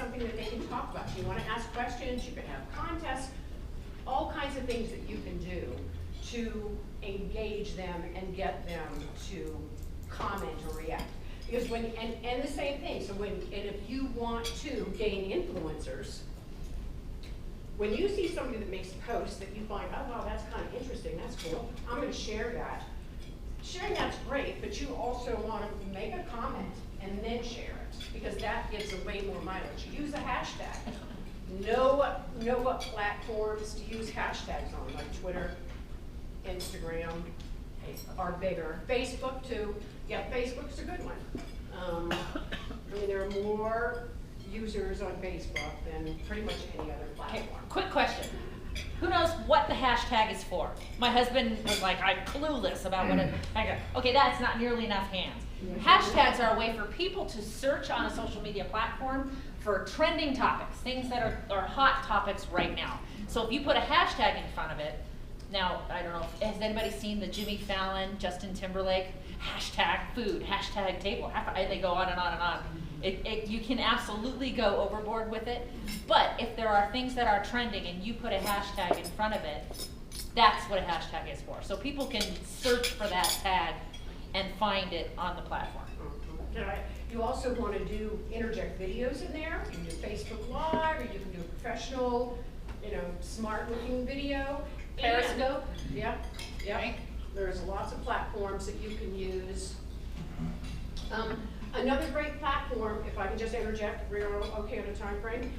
something that they can talk about. You want to ask questions, you can have contests, all kinds of things that you can do to engage them and get them to comment or react. Because when, and the same thing, so when, and if you want to gain influencers, when you see somebody that makes a post that you find, oh wow, that's kind of interesting, that's cool, I'm gonna share that. Sharing that's great, but you also want to make a comment and then share it, because that gives a way more mileage. Use a hashtag. Know what platforms to use hashtags on, like Twitter, Instagram are bigger. Facebook too. Yeah, Facebook's a good one. I mean, there are more users on Facebook than pretty much any other platform. Okay, quick question. Who knows what the hashtag is for? My husband was like, I'm clueless about what it, I go, okay, that's not nearly enough hands. Hashtags are a way for people to search on a social media platform for trending topics, things that are hot topics right now. So if you put a hashtag in front of it, now, I don't know, has anybody seen the Jimmy Fallon, Justin Timberlake, hashtag food, hashtag table, they go on and on and on. You can absolutely go overboard with it, but if there are things that are trending and you put a hashtag in front of it, that's what a hashtag is for. So people can search for that tag and find it on the platform. You also want to interject videos in there. You can do Facebook Live, or you can do a professional, smart-looking video. Periscope. Yeah. Right. There's lots of platforms that you can use. Another great platform, if I can just interject, we're okay on a time frame.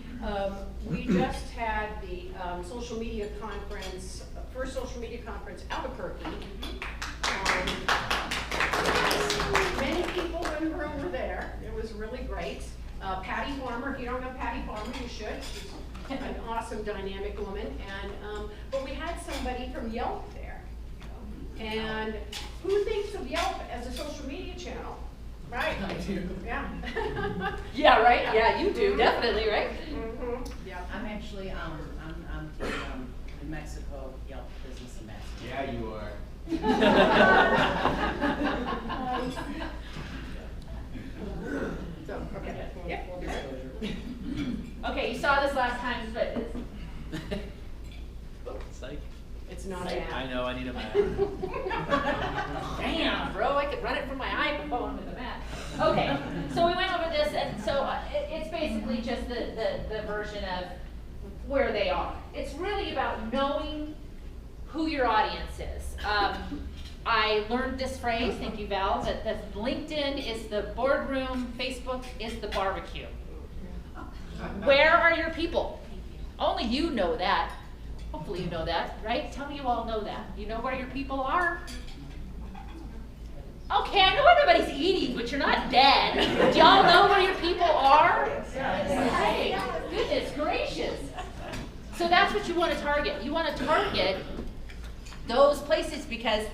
We just had the social media conference, first social media conference, Albuquerque. Many people in the room were there. It was really great. Patty Farmer, if you don't know Patty Farmer, you should. She's an awesome, dynamic woman. And but we had somebody from Yelp there. And who thinks of Yelp as a social media channel? Right? I do. Yeah. Yeah, right? Yeah, you do, definitely, right? Mm-hmm. Yeah. I'm actually, I'm in Mexico, Yelp Business Ambassador. Yeah, you are. So, okay. Yep. Full disclosure. Okay, you saw this last time, but Psych. It's not Like, an I app. know, I need a map. damn, bro, I could run it from my iPhone with a map. Okay, so we went over this, and so it's basically just the version of where they are. It's really about knowing who your audience is. I learned this phrase, thank you, Val, that LinkedIn is the boardroom, Facebook is the barbecue. Where are your people? Only you know that. Hopefully you know that, right? Tell me you all know that. You know where your people are? Okay, I know everybody's eating, but you're not dead. Do y'all know where your people are? Hey, goodness gracious. So that's what you want to target. You want to target those places because,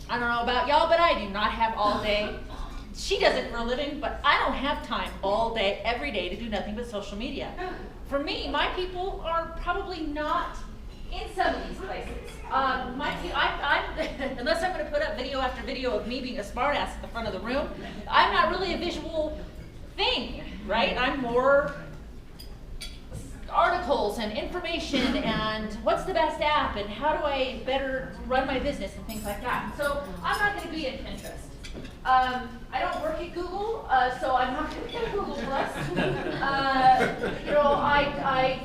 I don't know about y'all, but I do not have all day. She does it for a living, but I don't have time all day, every day to do nothing but social media. For me, my people are probably not in some of these places. Unless I'm going to put up video after video of me being a smartass at the front of the room, I'm not really a visual thing, right? I'm more articles and information and what's the best app and how do I better run my business and things like that. So I'm not going to be at Pinterest. I don't work at Google, so I'm not going to be at Google Plus.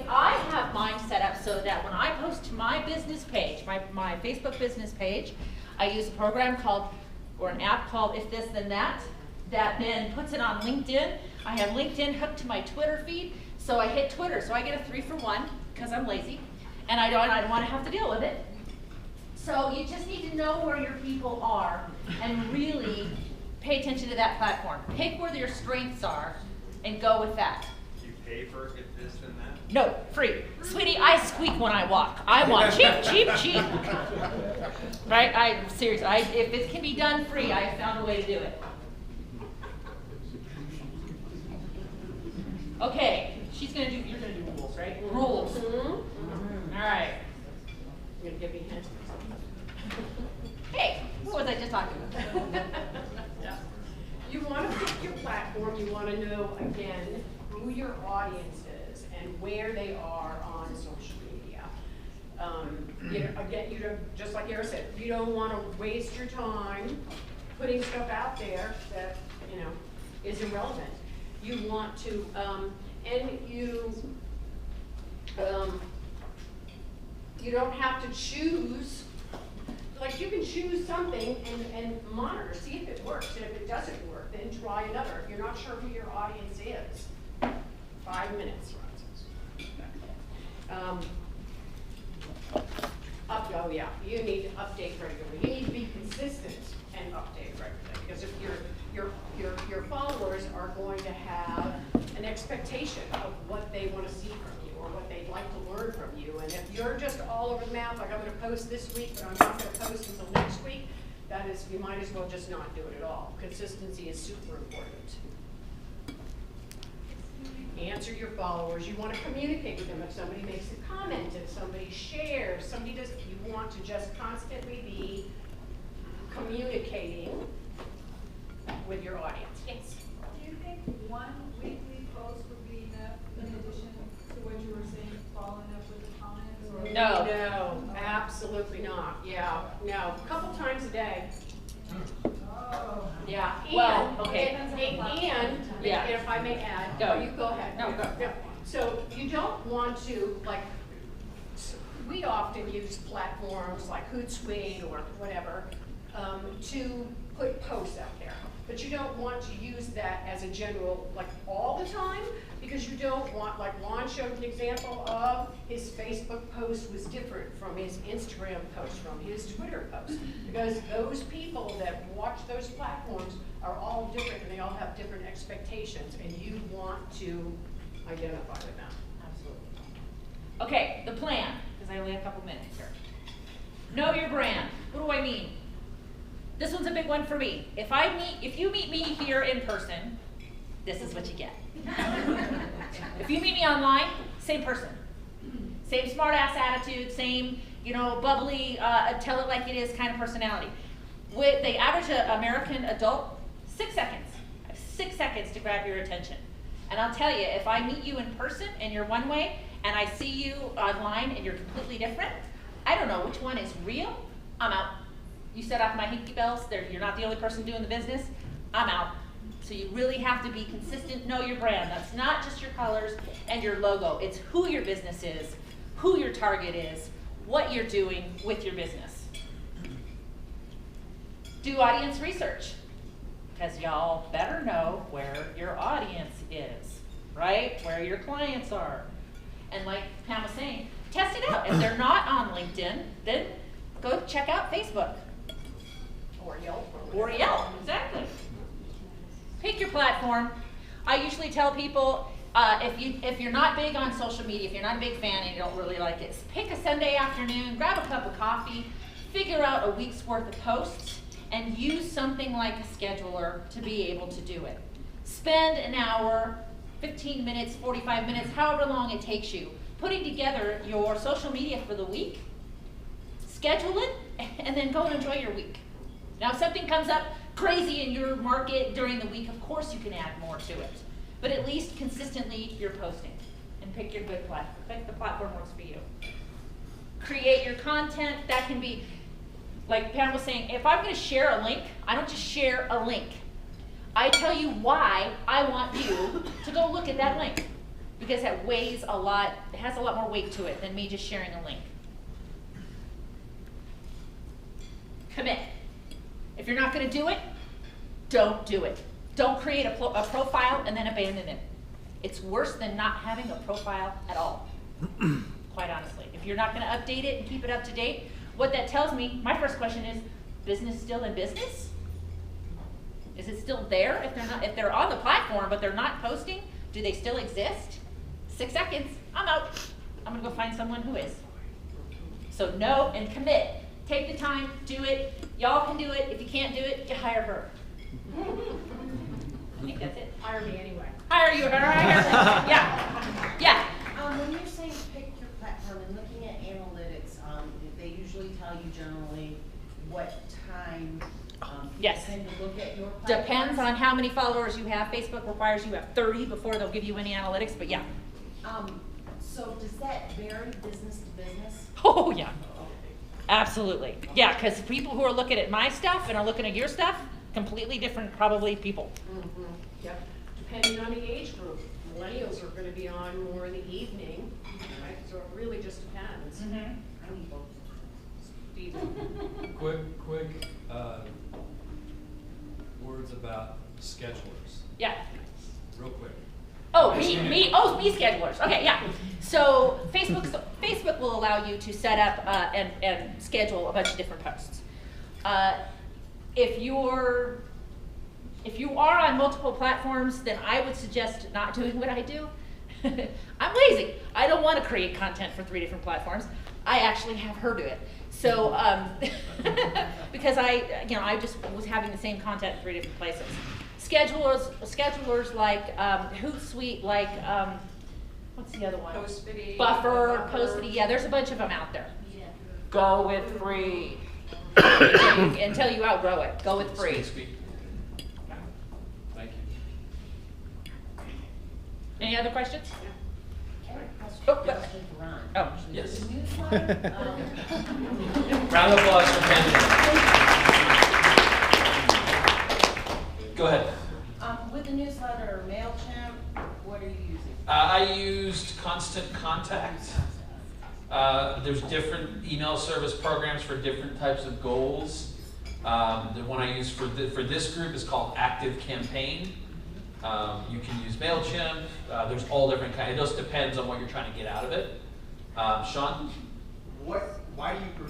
I have mine set up so that when I post to my business page, my Facebook business page, I use a program called, or an app called If This Then That, that then puts it on LinkedIn. I have LinkedIn hooked to my Twitter feed, so I hit Twitter, so I get a 3-for-1 because I'm lazy, and I don't want to have to deal with it. So you just need to know where your people are and really pay attention to that platform. Pick where your strengths are and go with that. Do you pay for If This Then That? No, free. Sweetie, I squeak when I walk. I want cheap, cheap, cheap. Right? Seriously, if it can be done free, I have found a way to do it. Okay, you're gonna do rules, right? Rules. All right. You're gonna give me hints. Hey, what was I just talking about? Yeah. You want to pick your platform. You want to know, again, who who your audience is and where they are on social media. You know, again, you don't, just like Era said, you don't want to waste your time putting stuff out there that, you know, is irrelevant. You want to, and you don't have to choose, like you can choose something and monitor, see if it works, and if it doesn't work, then try another. If you're not sure who your audience is, 5 minutes. Oh yeah, you need to update regularly. You need to be consistent and update regularly, because if your followers are going to have an expectation of what they want to see from you or what they'd like to learn from you, and if you're just all over the map, like I'm going to post this week, but I'm not going to post until next week, that is, you might as well just not do it at all. Consistency is super important. Answer your followers. You want to communicate with them. If somebody makes a comment, if somebody shares, somebody does, you want to just constantly be communicating with your audience. Yes? Do you think one weekly post would be enough in addition to what you were saying, following up with the comments? Or No. No, absolutely not. Yeah, no, a couple times a day. Oh. Yeah, Well, okay. And Yeah. if I may add, Go. you go ahead. No, go. Yeah. So you don't want to, like, we often use platforms like Hootsuite or whatever to put posts out there. But you don't want to use that as a general, like, all the time, because you don't want, like Lon showed an example of his Facebook post was different from his Instagram post, from his Twitter post. Because those people that watch those platforms are all different and they all have different expectations, and you want to identify with them. Absolutely. Okay, the plan, because I only have a couple minutes here. Know your brand. What do I mean? This one's a big one for me. If you meet me here in person, this is what you get. If you meet me online, same person. Same smart ass attitude, same, you know, bubbly, tell it like it is kind of personality. With the average American adult, 6 seconds. I have 6 seconds to grab your attention. And I'll tell you, if I meet you in person and you're one way, and I see you online and you're completely different, I don't know which one is real, I'm out. You set off my hinky bells, you're not the only person doing the business, I'm out. So you really have to be consistent, know your brand. That's not just your colors and your logo. It's who your business is, who your target is, what you're doing with your business. Do audience research, because y'all better know where your audience is, right? Where your clients are. And like Pam was saying, test it out. If they're not on LinkedIn, then go check out Facebook. Or Yelp. Or Yelp, exactly. Pick your platform. I usually tell people, if you're not big on social media, if you're not a big fan and you don't really like it, pick a Sunday afternoon, grab a cup of coffee, figure out a week's worth of posts, and use something like a scheduler to be able to do it. Spend an hour, 15 minutes, 45 minutes, however long it takes you, putting together your social media for the week, schedule it, and then go and enjoy your week. Now, if something comes up crazy in your market during the week, of course you can add more to it. But at least consistently you're posting. And pick your good platform. Pick the platform works for you. Create your content. That can be, like Pam was saying, if I'm going to share a link, I don't just share a link. I tell you why I want you to go look at that link. Because that weighs a lot, it has a lot more weight to it than me just sharing a link. Commit. If you're not going to do it, don't do it. Don't create a profile and then abandon it. It's worse than not having a profile at all, quite honestly. If you're not going to update it and keep it up to date, what that tells me, my first question is, business still in business? Is it still there? If they're on the platform but they're not posting, do they still exist? 6 seconds, I'm out. I'm going to go find someone who is. So know and commit. Take the time, do it. Y'all can do it. If you can't do it, you hire her. I think that's it. Hire me anyway. Hire you, her. Yeah. Yeah. When you're saying pick your platform and looking at analytics, they usually tell you generally what time Yes. Take a look at your platforms? Depends on how many followers you have. Facebook requires you have 30 before they'll give you any analytics, but yeah. So does that vary business to business? Oh, yeah. Absolutely. Yeah, because people who are looking at my stuff and are looking at your stuff, completely different probably people. Yep, depending on the age group. Millennials are gonna be on more in the evening, right? So it really just depends. Steve? Quick, words about schedulers, Yeah. real quick. Oh, me schedulers. Okay, yeah. So Facebook will allow you to set up and schedule a bunch of different posts. If you are on multiple platforms, then I would suggest not doing what I do. I'm lazy. I don't want to create content for 3 different platforms. I actually have her do it. So because I just was having the same content in 3 different places. Schedulers like Hootsuite, like what's the other one? Postfitty. Buffer, Postfitty. Yeah, there's a bunch of them out there. Go with free until you outgrow it. Go with free. Speak. Thank you. Any other questions? Question for Ron. Oh. Yes. The newsletter, Round of applause for Ken. Go ahead. with the newsletter, MailChimp, what are you using? I used Constant Contact. There's different email service programs for different types of goals. The one I use for this group is called Active Campaign. You can use MailChimp. There's all different kinds. It just depends on what you're trying to get out of it. Sean? Why do you prefer